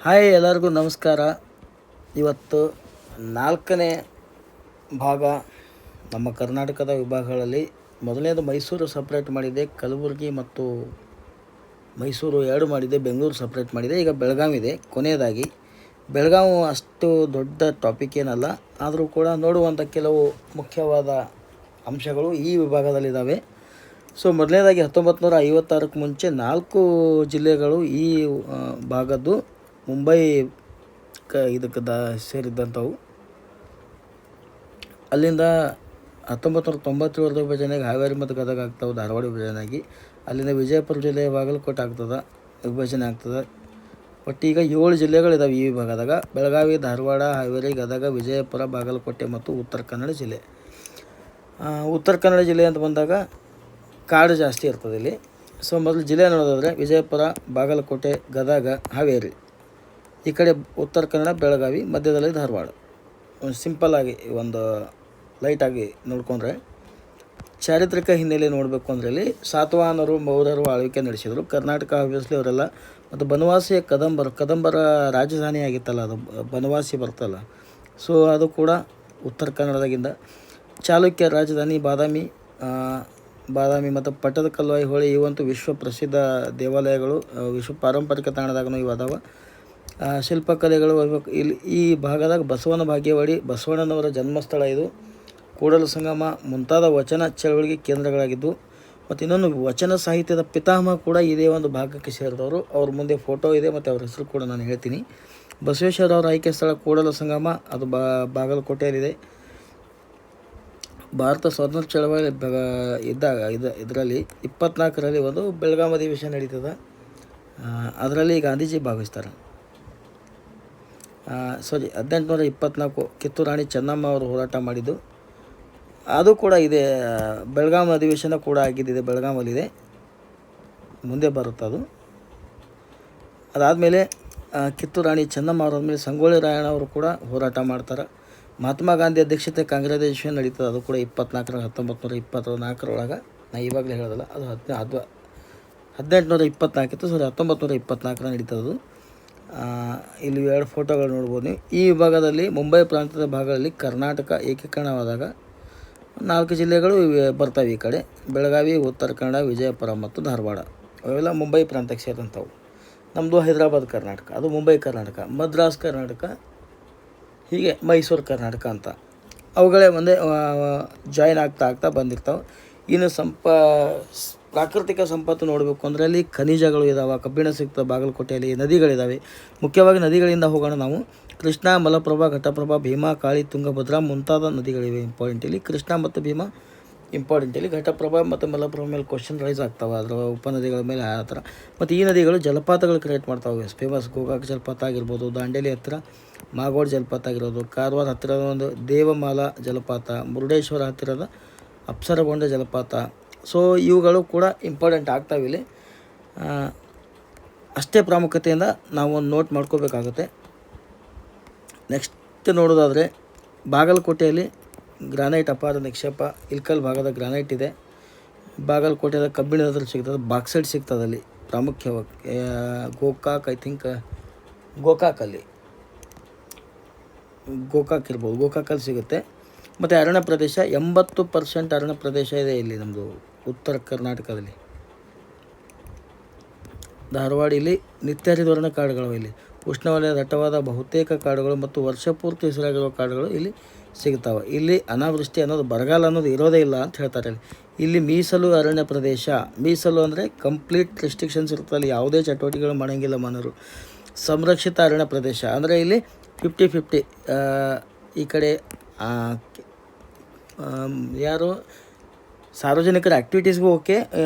Hi, ಎಲ್ಲರಿಗೂ ನಮಸ್ಕಾರ. ಇವತ್ತು 4ನೇ ಭಾಗ ನಮ್ಮ ಕರ್ನಾಟಕದ ವಿಭಾಗಗಳಲ್ಲಿ. ಮೊದಲನೇದು ಮೈಸೂರು ಸಪ್ರೇಟ್ ಮಾಡಿದೆ, ಕಲಬುರಗಿ ಮತ್ತು ಮೈಸೂರು 2 ಮಾಡಿದೆ, ಬೆಂಗಳೂರು ಸಪ್ರೇಟ್ ಮಾಡಿದೆ. ಈಗ ಬೆಳಗಾವಿ ಇದೆ ಕೊನೆಯದಾಗಿ. ಬೆಳಗಾವಿ ಅಷ್ಟು ದೊಡ್ಡ ಟಾಪಿಕ್ ಏನಲ್ಲ, ಆದರೂ ಕೂಡ ನೋಡುವಂಥ ಕೆಲವು ಮುಖ್ಯವಾದ ಅಂಶಗಳು ಈ ವಿಭಾಗದಲ್ಲಿದ್ದಾವೆ. ಸೊ ಮೊದಲನೇದಾಗಿ 1956ಕ್ಕೆ ಮುಂಚೆ 4 ಜಿಲ್ಲೆಗಳು ಈ ಭಾಗದ್ದು ಮುಂಬೈ ಇದಕ್ಕೆ ಸೇರಿದ್ದಂಥವು. ಅಲ್ಲಿಂದ 1997 ವಿಭಜನೆಗೆ ಹಾವೇರಿ ಮತ್ತು ಗದಗ ಆಗ್ತಾವೆ, ಧಾರವಾಡ ವಿಭಜನೆಯಾಗಿ. ಅಲ್ಲಿಂದ ವಿಜಯಪುರ ಜಿಲ್ಲೆ ಬಾಗಲಕೋಟೆ ಆಗ್ತದೆ, ವಿಭಜನೆ ಆಗ್ತದೆ. ಒಟ್ಟು ಈಗ 7 ಜಿಲ್ಲೆಗಳಿದ್ದಾವೆ ಈ ವಿಭಾಗದಾಗ: ಬೆಳಗಾವಿ, ಧಾರವಾಡ, ಹಾವೇರಿ, ಗದಗ, ವಿಜಯಪುರ, ಬಾಗಲಕೋಟೆ ಮತ್ತು ಉತ್ತರ ಕನ್ನಡ ಜಿಲ್ಲೆ. ಉತ್ತರ ಕನ್ನಡ ಜಿಲ್ಲೆ ಅಂತ ಬಂದಾಗ ಕಾಡು ಜಾಸ್ತಿ ಇರ್ತದೆ ಇಲ್ಲಿ. ಸೊ ಮೊದಲು ಜಿಲ್ಲೆ ನೋಡೋದಾದರೆ ವಿಜಯಪುರ, ಬಾಗಲಕೋಟೆ, ಗದಗ, ಹಾವೇರಿ. ಈ ಕಡೆ ಉತ್ತರ ಕನ್ನಡ, ಬೆಳಗಾವಿ, ಮಧ್ಯದಲ್ಲಿ ಧಾರವಾಡ. ಸಿಂಪಲ್ಲಾಗಿ ಒಂದು ಲೈಟಾಗಿ ನೋಡಿಕೊಂಡ್ರೆ, ಚಾರಿತ್ರಿಕ ಹಿನ್ನೆಲೆ ನೋಡಬೇಕು ಅಂದರೆ ಇಲ್ಲಿ ಸಾತವಾಹನರು, ಮೌರ್ಯರು ಆಳ್ವಿಕೆ ನಡೆಸಿದರು. ಕರ್ನಾಟಕ ಆಬ್ವಿಯಸ್ಲಿ ಅವರೆಲ್ಲ. ಮತ್ತು ಬನವಾಸಿಯ ಕದಂಬರ ರಾಜಧಾನಿ ಆಗಿತ್ತಲ್ಲ, ಅದು ಬನವಾಸಿ ಬರ್ತಲ್ಲ. ಸೊ ಅದು ಕೂಡ ಉತ್ತರ ಕನ್ನಡದಾಗಿಂದ. ಚಾಲುಕ್ಯ ರಾಜಧಾನಿ ಬಾದಾಮಿ ಮತ್ತು ಪಟ್ಟದಕಲ್ಲು, ಐಹೊಳೆ ಇವಂತೂ ವಿಶ್ವ ಪ್ರಸಿದ್ಧ ದೇವಾಲಯಗಳು, ವಿಶ್ವ ಪಾರಂಪರಿಕ ತಾಣದಾಗೂ ಇವು ಅದಾವ. ಶಿಲ್ಪಕಲೆಗಳು ಇಲ್ಲಿ ಈ ಭಾಗದಾಗ ಬಸವನ ಭಾಗ್ಯವಾಡಿ, ಬಸವಣ್ಣನವರ ಜನ್ಮಸ್ಥಳ ಇದು. ಕೂಡಲ ಸಂಗಮ ಮುಂತಾದ ವಚನ ಚಳವಳಿಗೆ ಕೇಂದ್ರಗಳಾಗಿದ್ದು. ಮತ್ತು ಇನ್ನೊಂದು ವಚನ ಸಾಹಿತ್ಯದ ಪಿತಾಮಹ ಕೂಡ ಇದೇ ಒಂದು ಭಾಗಕ್ಕೆ ಸೇರಿದವರು. ಅವ್ರ ಮುಂದೆ ಫೋಟೋ ಇದೆ ಮತ್ತು ಅವ್ರ ಹೆಸರು ಕೂಡ ನಾನು ಹೇಳ್ತೀನಿ. ಬಸವೇಶ್ವರವ್ರ ಆಯ್ಕೆ ಸ್ಥಳ ಕೂಡಲ ಸಂಗಮ, ಅದು ಬಾಗಲಕೋಟೆಯಲ್ಲಿದೆ. ಭಾರತ ಸ್ವಾತಂತ್ರ್ಯ ಚಳವಳಿ ಇದ್ದಾಗ ಇದರಲ್ಲಿ 24ರಲ್ಲಿ ಒಂದು ಬೆಳಗಾವಿ ಅಧಿವೇಶನ ನಡೀತದೆ. ಅದರಲ್ಲಿ ಗಾಂಧೀಜಿ ಭಾಗವಹಿಸ್ತಾರೆ. 1824 ಕಿತ್ತೂರು ರಾಣಿ ಚೆನ್ನಮ್ಮ ಅವರು ಹೋರಾಟ ಮಾಡಿದ್ದು, ಅದು ಕೂಡ ಇದೆ. ಬೆಳಗಾವಿ ಅಧಿವೇಶನ ಕೂಡ ಆಗಿದ್ದಿದೆ, ಬೆಳಗಾವಲ್ಲಿದೆ, ಮುಂದೆ ಬರುತ್ತೆ ಅದು. ಅದಾದಮೇಲೆ ಕಿತ್ತೂರು ರಾಣಿ ಚೆನ್ನಮ್ಮ ಅವರಾದ್ಮೇಲೆ ಸಂಗೊಳ್ಳಿ ರಾಯಣ್ಣ ಅವರು ಕೂಡ ಹೋರಾಟ ಮಾಡ್ತಾರೆ. ಮಹಾತ್ಮ ಗಾಂಧಿ ಅಧ್ಯಕ್ಷತೆ ಕಾಂಗ್ರೆಸ್ ಅಧಿವೇಶನ ನಡೀತದೆ, ಅದು ಕೂಡ 1924 ನಾನು ಇವಾಗಲೇ ಹೇಳೋದಲ್ಲ, ಅದು 1824 ಇತ್ತು. 1924 ನಡೀತದೆ. ಇಲ್ಲಿ 2 ಫೋಟೋಗಳು ನೋಡ್ಬೋದು ನೀವು. ಈ ವಿಭಾಗದಲ್ಲಿ ಮುಂಬೈ ಪ್ರಾಂತ್ಯದ ಭಾಗಗಳಲ್ಲಿ ಕರ್ನಾಟಕ ಏಕೀಕರಣವಾದಾಗ 4 ಜಿಲ್ಲೆಗಳು ಬರ್ತವೆ ಈ ಕಡೆ: ಬೆಳಗಾವಿ, ಉತ್ತರ ಕನ್ನಡ, ವಿಜಯಪುರ ಮತ್ತು ಧಾರವಾಡ. ಅವೆಲ್ಲ ಮುಂಬೈ ಪ್ರಾಂತ್ಯಕ್ಕೆ ಸೇರಿದಂಥವು. ನಮ್ಮದು ಹೈದರಾಬಾದ್ ಕರ್ನಾಟಕ, ಅದು ಮುಂಬೈ ಕರ್ನಾಟಕ, ಮದ್ರಾಸ್ ಕರ್ನಾಟಕ, ಹೀಗೆ ಮೈಸೂರು ಕರ್ನಾಟಕ ಅಂತ ಅವುಗಳೇ ಒಂದೇ ಜಾಯಿನ್ ಆಗ್ತಾ ಬಂದಿರ್ತಾವೆ. ಇನ್ನು ಪ್ರಾಕೃತಿಕ ಸಂಪತ್ತು ನೋಡಬೇಕು ಅಂದರೆ ಅಲ್ಲಿ ಖನಿಜಗಳು ಇದ್ದಾವೆ, ಕಬ್ಬಿಣ ಸಿಗ್ತದೆ. ಬಾಗಲಕೋಟೆಯಲ್ಲಿ ನದಿಗಳಿದ್ದಾವೆ. ಮುಖ್ಯವಾಗಿ ನದಿಗಳಿಂದ ಹೋಗೋಣ ನಾವು. ಕೃಷ್ಣ, ಮಲಪ್ರಭಾ, ಘಟಪ್ರಭಾ, ಭೀಮಾ, ಕಾಳಿ, ತುಂಗಭದ್ರಾ ಮುಂತಾದ ನದಿಗಳಿವೆ ಇಂಪಾರ್ಟೆಂಟ್ ಇಲ್ಲಿ. ಕೃಷ್ಣ ಮತ್ತು ಭೀಮಾ ಇಂಪಾರ್ಟೆಂಟ್ ಇಲ್ಲಿ. ಘಟಪ್ರಭಾ ಮತ್ತು ಮಲಪ್ರಭಾ ಮೇಲೆ ಕ್ವಶನ್ ರೈಸ್ ಆಗ್ತಾವೆ, ಅದರ ಉಪನದಿಗಳ ಮೇಲೆ ಆ ಥರ. ಮತ್ತು ಈ ನದಿಗಳು ಜಲಪಾತಗಳು ಕ್ರಿಯೇಟ್ ಮಾಡ್ತಾವೆ. ಫೇಮಸ್ ಗೋಕಾಕ್ ಜಲಪಾತ ಆಗಿರ್ಬೋದು, ದಾಂಡೇಲಿ ಹತ್ತಿರ ಮಾಗೋಡ್ ಜಲಪಾತ ಆಗಿರೋದು, ಕಾರವಾರ ಹತ್ತಿರದ ಒಂದು ದೇವಮಾಲ ಜಲಪಾತ, ಮುರುಡೇಶ್ವರ ಹತ್ತಿರದ ಅಪ್ಸರಗೊಂಡ ಜಲಪಾತ. ಸೊ ಇವುಗಳು ಕೂಡ ಇಂಪಾರ್ಟೆಂಟ್ ಆಗ್ತಾವೆ ಇಲ್ಲಿ. ಅಷ್ಟೇ ಪ್ರಾಮುಖ್ಯತೆಯಿಂದ ನಾವು ಒಂದು ನೋಟ್ ಮಾಡ್ಕೋಬೇಕಾಗುತ್ತೆ. ನೆಕ್ಸ್ಟ್ ನೋಡೋದಾದರೆ ಬಾಗಲಕೋಟೆಯಲ್ಲಿ ಗ್ರಾನೈಟ್ ಅಪಾರ ನಿಕ್ಷೇಪ. ಇಲ್ಕಲ್ ಭಾಗದ ಗ್ರಾನೈಟ್ ಇದೆ. ಬಾಗಲಕೋಟೆದ ಕಬ್ಬಿಣದಲ್ಲಿ ಸಿಗ್ತದೆ, ಬಾಕ್ಸೈಟ್ ಸಿಗ್ತದೆ ಅಲ್ಲಿ ಪ್ರಾಮುಖ್ಯವಾಗಿ. ಗೋಕಾಕ್ ಇರ್ಬೋದು, ಗೋಕಾಕಲ್ಲಿ ಸಿಗುತ್ತೆ. ಮತ್ತು ಅರಣ್ಯ ಪ್ರದೇಶ 80% ಅರಣ್ಯ ಪ್ರದೇಶ ಇದೆ ಇಲ್ಲಿ ನಮ್ಮದು ಉತ್ತರ ಕರ್ನಾಟಕದಲ್ಲಿ. ಧಾರವಾಡ ಇಲ್ಲಿ ನಿತ್ಯಹರಿದ್ವರ್ಣ ಕಾಡುಗಳು, ಇಲ್ಲಿ ಉಷ್ಣವಲಯ ದಟ್ಟವಾದ ಬಹುತೇಕ ಕಾಡುಗಳು ಮತ್ತು ವರ್ಷಪೂರ್ತಿ ಹಸಿರಾಗಿರುವ ಕಾಡುಗಳು ಇಲ್ಲಿ ಸಿಗ್ತಾವೆ. ಇಲ್ಲಿ ಅನಾವೃಷ್ಟಿ ಅನ್ನೋದು, ಬರಗಾಲ ಅನ್ನೋದು ಇರೋದೇ ಇಲ್ಲ ಅಂತ ಹೇಳ್ತಾರೆ. ಇಲ್ಲಿ ಮೀಸಲು ಅರಣ್ಯ ಪ್ರದೇಶ. ಮೀಸಲು ಅಂದರೆ ಕಂಪ್ಲೀಟ್ ರೆಸ್ಟ್ರಿಕ್ಷನ್ಸ್ ಇರ್ತದೆ, ಅಲ್ಲಿ ಯಾವುದೇ ಚಟುವಟಿಕೆಗಳು ಮಾಡೋಂಗಿಲ್ಲ ಮನರು. ಸಂರಕ್ಷಿತ ಅರಣ್ಯ ಪ್ರದೇಶ ಅಂದರೆ ಇಲ್ಲಿ 50-50. ಈ ಕಡೆ ಯಾರು ಸಾರ್ವಜನಿಕರ ಆ್ಯಕ್ಟಿವಿಟೀಸ್ಗೂ ಓಕೆ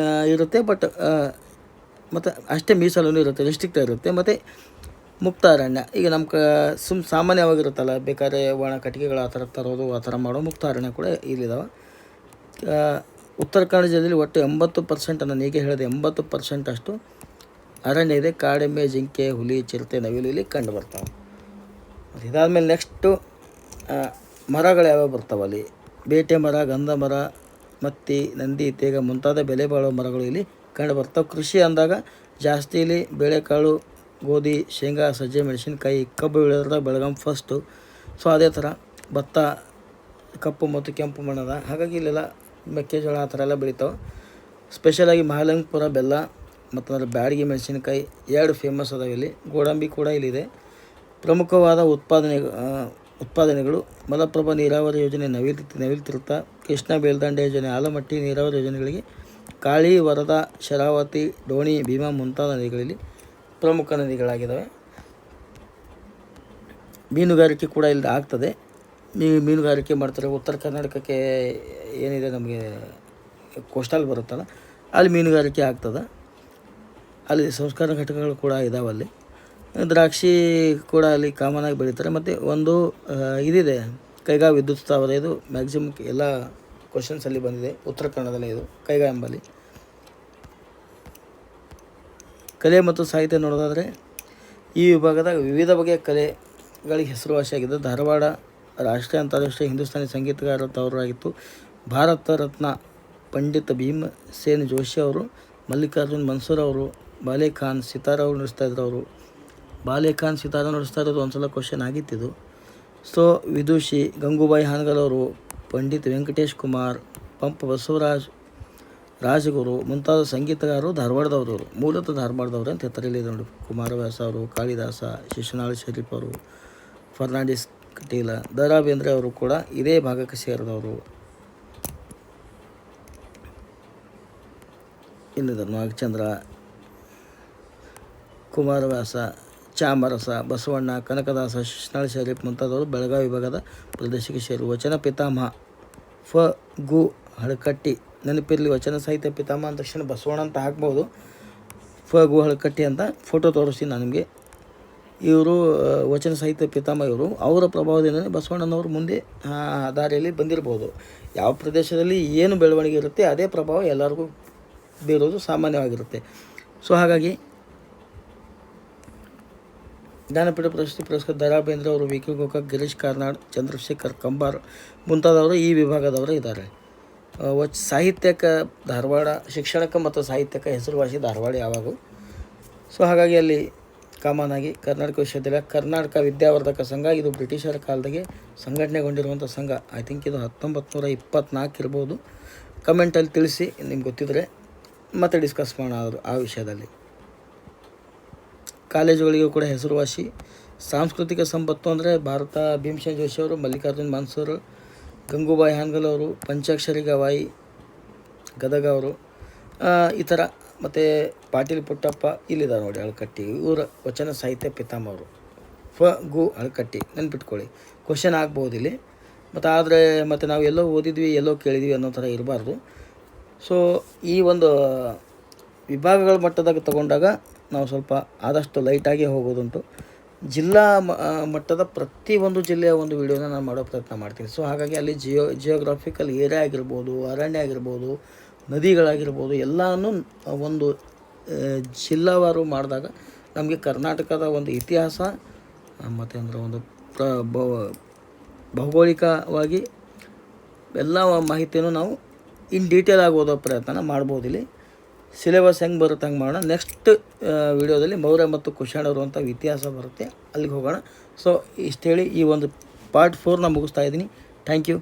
ಇರುತ್ತೆ, ಬಟ್ ಮತ್ತು ಅಷ್ಟೇ ಮೀಸಲು ಇರುತ್ತೆ, ರೆಸ್ಟ್ರಿಕ್ಟ್ ಇರುತ್ತೆ. ಮತ್ತು ಮುಕ್ತ ಅರಣ್ಯ, ಈಗ ನಮ್ಮ ಸಾಮಾನ್ಯವಾಗಿರುತ್ತಲ್ಲ, ಬೇಕಾದ್ರೆ ಒಣ ಕಟ್ಟಿಗೆಗಳು ಆ ಥರ ತರೋದು, ಆ ಥರ ಮಾಡೋ ಮುಕ್ತ ಅರಣ್ಯ ಕೂಡ ಇಲ್ಲಿದ್ದಾವೆ. ಉತ್ತರ ಕನ್ನಡ ಜಿಲ್ಲೆಯಲ್ಲಿ ಒಟ್ಟು 80%, ನಾನು ಹೀಗೆ ಹೇಳಿದೆ, 80% ಅಷ್ಟು ಅರಣ್ಯ ಇದೆ. ಕಾಡೆಮ್ಮೆ, ಜಿಂಕೆ, ಹುಲಿ, ಚಿರತೆ, ನವಿಲು ಇಲ್ಲಿ ಕಂಡು ಬರ್ತಾವೆ. ಇದಾದಮೇಲೆ ನೆಕ್ಸ್ಟು ಮರಗಳು ಯಾವ್ಯಾವ ಬರ್ತಾವೆ ಅಲ್ಲಿ: ಬೇಟೆ ಮರ, ಗಂಧ ಮರ, ಮತ್ತಿ, ನಂದಿ, ತೇಗ ಮುಂತಾದ ಬೆಲೆ ಬಾಳುವ ಮರಗಳು ಇಲ್ಲಿ ಕಂಡು ಬರ್ತಾವೆ. ಕೃಷಿ ಅಂದಾಗ ಜಾಸ್ತಿ ಇಲ್ಲಿ ಬೇಳೆಕಾಳು, ಗೋಧಿ, ಶೇಂಗಾ, ಸಜ್ಜೆ, ಮೆಣಸಿನ್ಕಾಯಿ, ಕಬ್ಬು ಬೆಳೆಯೋದ್ರಾಗ ಬೆಳಗಾಂ ಫಸ್ಟು. ಸೊ ಅದೇ ಥರ ಭತ್ತ ಕಪ್ಪು ಮತ್ತು ಕೆಂಪು ಮಣ್ಣದ, ಹಾಗಾಗಿ ಇಲ್ಲೆಲ್ಲ ಮೆಕ್ಕೆಜೋಳ ಆ ಥರ ಎಲ್ಲ ಬೆಳಿತಾವೆ. ಸ್ಪೆಷಲಾಗಿ ಮಹಾಲಿಂಗಪುರ ಬೆಲ್ಲ ಮತ್ತು ಅದರ ಬ್ಯಾಡಗಿ ಮೆಣಸಿನ್ಕಾಯಿ 2 ಫೇಮಸ್ ಅದಾವೆ ಇಲ್ಲಿ. ಗೋಡಂಬಿ ಕೂಡ ಇಲ್ಲಿದೆ. ಪ್ರಮುಖವಾದ ಉತ್ಪಾದನೆಗಳು ಮಲಪ್ರಭಾ ನೀರಾವರಿ ಯೋಜನೆ, ನವಿಲು ತೀರ್ಥ, ಕೃಷ್ಣ ಬೇಲ್ದಂಡೆ ಯೋಜನೆ, ಆಲಮಟ್ಟಿ ನೀರಾವರಿ ಯೋಜನೆಗಳಿಗೆ ಕಾಳಿ, ವರದಾ, ಶರಾವತಿ, ಡೋಣಿ, ಭೀಮಾ ಮುಂತಾದ ನದಿಗಳಲ್ಲಿ ಪ್ರಮುಖ ನದಿಗಳಾಗಿದ್ದಾವೆ. ಮೀನುಗಾರಿಕೆ ಕೂಡ ಇಲ್ಲಿ ಆಗ್ತದೆ. ಮೀನುಗಾರಿಕೆ ಮಾಡ್ತಾರೆ. ಉತ್ತರ ಕರ್ನಾಟಕಕ್ಕೆ ಏನಿದೆ ನಮಗೆ ಕೋಸ್ಟಲ್ ಬರುತ್ತಲ್ಲ, ಅಲ್ಲಿ ಮೀನುಗಾರಿಕೆ ಆಗ್ತದೆ. ಅಲ್ಲಿ ಸಂಸ್ಕರಣ ಘಟಕಗಳು ಕೂಡ ಇದಾವೆ. ಅಲ್ಲಿ ದ್ರಾಕ್ಷಿ ಕೂಡ ಅಲ್ಲಿ ಕಾಮನಾಗಿ ಬೆಳೀತಾರೆ. ಮತ್ತು ಒಂದು ಇದಿದೆ ಕೈಗಾ ವಿದ್ಯುತ್ ಸ್ಥಾವರ. ಇದು ಮ್ಯಾಕ್ಸಿಮಮ್ ಎಲ್ಲ ಕ್ವಶನ್ಸಲ್ಲಿ ಬಂದಿದೆ. ಉತ್ತರ ಕನ್ನಡದಲ್ಲೇ ಇದು ಕೈಗಾ ಎಂಬಲ್ಲಿ. ಕಲೆ ಮತ್ತು ಸಾಹಿತ್ಯ ನೋಡೋದಾದರೆ ಈ ವಿಭಾಗದ ವಿವಿಧ ಬಗೆಯ ಕಲೆಗಳಿಗೆ ಹೆಸರುವಾಸಿಯಾಗಿದ್ದು ಧಾರವಾಡ ರಾಷ್ಟ್ರೀಯ ಅಂತಾರಾಷ್ಟ್ರೀಯ ಹಿಂದೂಸ್ತಾನಿ ಸಂಗೀತಗಾರ ತವರಾಗಿತ್ತು. ಭಾರತ ರತ್ನ ಪಂಡಿತ್ ಭೀಮಸೇನ್ ಜೋಶಿ ಅವರು, ಮಲ್ಲಿಕಾರ್ಜುನ್ ಮನ್ಸೂರ್ ಅವರು, ಬಾಲೆ ಖಾನ್ ಸಿತಾರ ಅವರು ನುಡಿಸ್ತಾಯಿದ್ರು. ಅವರು ಬಾಲೆ ಖಾನ್ ಸಿತಾರ ನುಡಿಸ್ತಾ ಇರೋದು ಒಂದು ಸಲ ಕ್ವಶನ್ ಆಗಿತ್ತಿದ್ದು. ಸೊ ವಿದುಷಿ ಗಂಗೂಬಾಯಿ ಹಾನಗಲ್ ಅವರು, ಪಂಡಿತ್ ವೆಂಕಟೇಶ್ ಕುಮಾರ್, ಪಂಪ ಬಸವರಾಜ್, ರಾಜಗುರು ಮುಂತಾದ ಸಂಗೀತಗಾರರು ಧಾರವಾಡದವರು. ಮೂಲತಃ ಧಾರವಾಡದವರು ಅಂತ ಹೆಸರಲ್ಲಿ ನೋಡಿ. ಕುಮಾರವ್ಯಾಸ ಅವರು, ಕಾಳಿದಾಸ, ಶಿಶುನಾಳ ಶರೀಫ್ ಅವರು, ಫರ್ನಾಂಡಿಸ್ ಕಟೀಲ, ದ ರಾ ಬೇಂದ್ರೆ ಅವರು ಕೂಡ ಇದೇ ಭಾಗಕ್ಕೆ ಸೇರಿದವರು. ಇಲ್ಲಿದ್ದರು ನಾಗಚಂದ್ರ, ಕುಮಾರವ್ಯಾಸ, ಚಾಮರಸ, ಬಸವಣ್ಣ, ಕನಕದಾಸ, ಶಿಶುನಾಳ ಶರೀಫ್ ಮುಂತಾದವರು ಬೆಳಗಾವಿ ವಿಭಾಗದ ಪ್ರದೇಶಕ್ಕೆ ಸೇರು. ವಚನ ಪಿತಾಮಹ ಫ ಗು ಹಳಕಟ್ಟಿ. ನೆನಪಿರಲಿ, ವಚನ ಸಾಹಿತ್ಯ ಪಿತಾಮಹ ಅಂದ ತಕ್ಷಣ ಬಸವಣ್ಣ ಅಂತ ಹಾಕ್ಬೋದು. ಫ ಗು ಹಳಕಟ್ಟಿ ಅಂತ ಫೋಟೋ ತೋರಿಸ್ತೀನಿ ನಾನು ನಿಮಗೆ. ಇವರು ವಚನ ಸಾಹಿತ್ಯ ಪಿತಾಮಹ. ಇವರು ಅವರ ಪ್ರಭಾವದಿಂದಲೇ ಬಸವಣ್ಣನವರು ಮುಂದೆ ದಾರಿಯಲ್ಲಿ ಬಂದಿರ್ಬೋದು. ಯಾವ ಪ್ರದೇಶದಲ್ಲಿ ಏನು ಬೆಳವಣಿಗೆ ಇರುತ್ತೆ ಅದೇ ಪ್ರಭಾವ ಎಲ್ಲರಿಗೂ ಬೀರೋದು ಸಾಮಾನ್ಯವಾಗಿರುತ್ತೆ. ಸೊ ಹಾಗಾಗಿ ಜ್ಞಾನಪೀಠ ಪ್ರಶಸ್ತಿ ಪುರಸ್ಕೃತ ದ ರಾ ಬೇಂದ್ರೆ ಅವರು, ವಿ ಕೆ ಗೋಕಾಕ್, ಗಿರೀಶ್ ಕಾರ್ನಾಡ್, ಚಂದ್ರಶೇಖರ್ ಕಂಬಾರ್ ಮುಂತಾದವರು ಈ ವಿಭಾಗದವರು ಇದ್ದಾರೆ. ಸಾಹಿತ್ಯಕ್ಕೆ ಧಾರವಾಡ, ಶಿಕ್ಷಣಕ್ಕೆ ಮತ್ತು ಸಾಹಿತ್ಯಕ್ಕೆ ಹೆಸರುವಾಸಿ ಧಾರವಾಡ ಯಾವಾಗೂ. ಸೊ ಹಾಗಾಗಿ ಅಲ್ಲಿ ಕಾಮನ್ ಆಗಿ ಕರ್ನಾಟಕ ವಿಶ್ವವಿದ್ಯಾಲಯ, ಕರ್ನಾಟಕ ವಿದ್ಯಾವರ್ಧಕ ಸಂಘ, ಇದು ಬ್ರಿಟಿಷರ ಕಾಲದಾಗೆ ಸಂಘಟನೆಗೊಂಡಿರುವಂಥ ಸಂಘ. ಐ ಥಿಂಕ್ ಇದು 1924 ಇರ್ಬೋದು. ಕಮೆಂಟಲ್ಲಿ ತಿಳಿಸಿ ನಿಮ್ಗೆ ಗೊತ್ತಿದ್ದರೆ ಮತ್ತೆ ಡಿಸ್ಕಸ್ ಮಾಡೋಣ ಆ ವಿಷಯದಲ್ಲಿ. ಕಾಲೇಜುಗಳಿಗೂ ಕೂಡ ಹೆಸರುವಾಸಿ. ಸಾಂಸ್ಕೃತಿಕ ಸಂಪತ್ತು ಅಂದರೆ ಭಾರತ ಭೀಮಸೇನ್ ಜೋಶಿ ಅವರು, ಮಲ್ಲಿಕಾರ್ಜುನ್ ಮನ್ಸೂರ್, ಗಂಗೂಬಾಯಿ ಹಾನಗಲ್ ಅವರು, ಪಂಚಾಕ್ಷರಿ ಗವಾಯಿ ಗದಗ ಅವರು, ಈ ಥರ. ಮತ್ತು ಪಾಟೀಲ್ ಪುಟ್ಟಪ್ಪ ಇಲ್ಲಿದ್ದಾರೆ ನೋಡಿ, ಹಳಕಟ್ಟಿ. ಇವರ ವಚನ ಸಾಹಿತ್ಯ ಪಿತಾಮಹ ಅವರು. ಫ ಗು ಹಳಕಟ್ಟಿ ನೆನ್ಪಿಟ್ಕೊಳ್ಳಿ, ಕ್ವಶನ್ ಆಗ್ಬೋದು ಇಲ್ಲಿ. ಮತ್ತು ಆದರೆ ಮತ್ತು ನಾವು ಎಲ್ಲೋ ಓದಿದ್ವಿ ಎಲ್ಲೋ ಕೇಳಿದ್ವಿ ಅನ್ನೋ ಥರ ಇರಬಾರ್ದು. ಸೊ ಈ ಒಂದು ವಿಭಾಗಗಳ ಮಟ್ಟದಾಗ ತಗೊಂಡಾಗ ನಾವು ಸ್ವಲ್ಪ ಆದಷ್ಟು ಲೈಟಾಗಿ ಹೋಗೋದುಂಟು. ಜಿಲ್ಲಾ ಮಟ್ಟದ ಪ್ರತಿಯೊಂದು ಜಿಲ್ಲೆಯ ಒಂದು ವಿಡಿಯೋನ ನಾನು ಮಾಡೋ ಪ್ರಯತ್ನ ಮಾಡ್ತೀನಿ. ಸೊ ಹಾಗಾಗಿ ಅಲ್ಲಿ ಜಿಯೋಗ್ರಾಫಿಕಲ್ ಏರಿಯಾ ಆಗಿರ್ಬೋದು, ಅರಣ್ಯ ಆಗಿರ್ಬೋದು, ನದಿಗಳಾಗಿರ್ಬೋದು, ಎಲ್ಲನೂ ಒಂದು ಜಿಲ್ಲಾವಾರು ಮಾಡಿದಾಗ ನಮಗೆ ಕರ್ನಾಟಕದ ಒಂದು ಇತಿಹಾಸ ಮತ್ತು ಅಂದರೆ ಒಂದು ಭೌಗೋಳಿಕವಾಗಿ ಎಲ್ಲ ಮಾಹಿತಿಯನ್ನು ನಾವು ಇನ್ ಡೀಟೇಲ್ ಆಗಿ ಓದೋ ಪ್ರಯತ್ನ ಮಾಡ್ಬೋದು. ಇಲ್ಲಿ ಸಿಲೆಬಸ್ ಹೆಂಗೆ ಬರುತ್ತೆ ಹಂಗೆ ಮಾಡೋಣ. ನೆಕ್ಸ್ಟ್ ವಿಡಿಯೋದಲ್ಲಿ ಮೌರ್ಯ ಮತ್ತು ಕುಶಾಣರು ಅಂತ ಇತಿಹಾಸ ಬರುತ್ತೆ, ಅಲ್ಲಿಗೆ ಹೋಗೋಣ. ಸೊ ಇಷ್ಟು ಹೇಳಿ ಈ ಒಂದು ಪಾರ್ಟ್ 4ನ ಮುಗಿಸ್ತಾ ಇದ್ದೀನಿ. Thank you.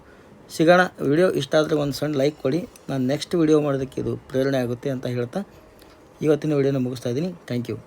ಸಿಗೋಣ. ವಿಡಿಯೋ ಇಷ್ಟ ಆದರೆ ಒಂದು ಸಣ್ಣ ಲೈಕ್ ಕೊಡಿ. ನಾನು ನೆಕ್ಸ್ಟ್ ವಿಡಿಯೋ ಮಾಡೋದಕ್ಕೆ ಇದು ಪ್ರೇರಣೆ ಆಗುತ್ತೆ ಅಂತ ಹೇಳ್ತಾ ಇವತ್ತಿನ ವಿಡಿಯೋನ ಮುಗಿಸ್ತಾ ಇದ್ದೀನಿ. Thank you.